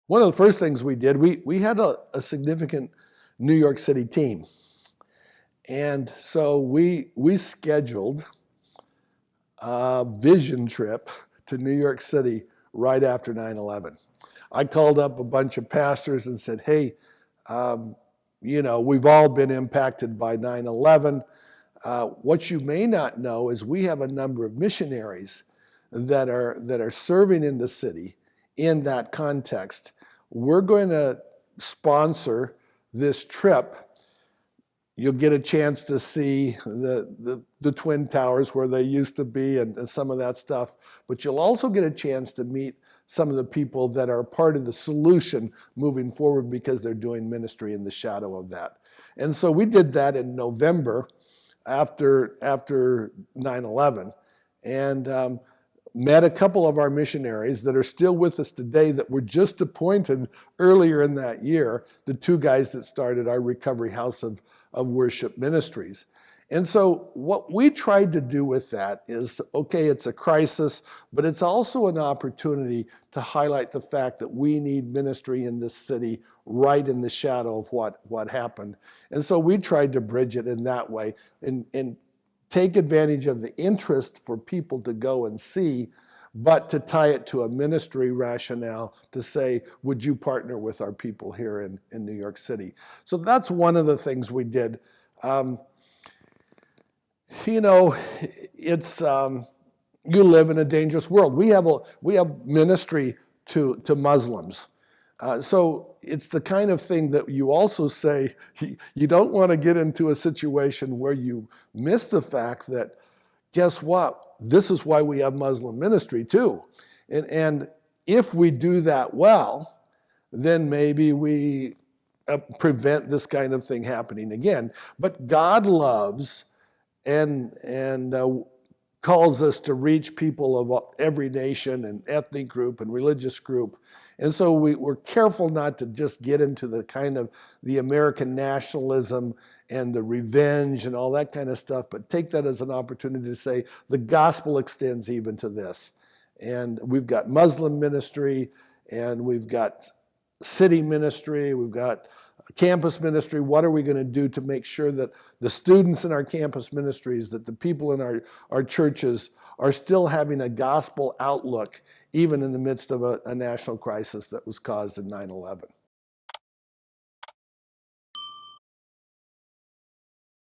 One of the first things we did, we had a significant New York City team. And so we scheduled a vision trip to New York City right after 9/11. I called up a bunch of pastors and said, hey, we've all been impacted by 9/11. What you may not know is we have a number of missionaries that are serving in the city in that context. We're going to sponsor this trip. You'll get a chance to see the Twin Towers where they used to be and some of that stuff, but you'll also get a chance to meet some of the people that are part of the solution moving forward because they're doing ministry in the shadow of that. And so we did that in November after 9/11, and met a couple of our missionaries that are still with us today that were just appointed earlier in that year, the two guys that started our Recovery House of Worship Ministries. And so what we tried to do with that is, okay, it's a crisis, but it's also an opportunity to highlight the fact that we need ministry in this city right in the shadow of what happened. And so we tried to bridge it in that way and take advantage of the interest for people to go and see, but to tie it to a ministry rationale to say, would you partner with our people here in New York City? So that's one of the things we did. It's you live in a dangerous world. We have ministry to Muslims. So it's the kind of thing that you also say, you don't want to get into a situation where you miss the fact that, guess what? This is why we have Muslim ministry too. And if we do that well, then maybe we prevent this kind of thing happening again. But God loves and calls us to reach people of every nation and ethnic group and religious group. And so we're careful not to just get into the kind of the American nationalism and the revenge and all that kind of stuff, but take that as an opportunity to say the gospel extends even to this. And we've got Muslim ministry, and we've got city ministry, we've got campus ministry. What are we going to do to make sure that the students in our campus ministries, that the people in our churches are still having a gospel outlook, even in the midst of a national crisis that was caused in 9/11?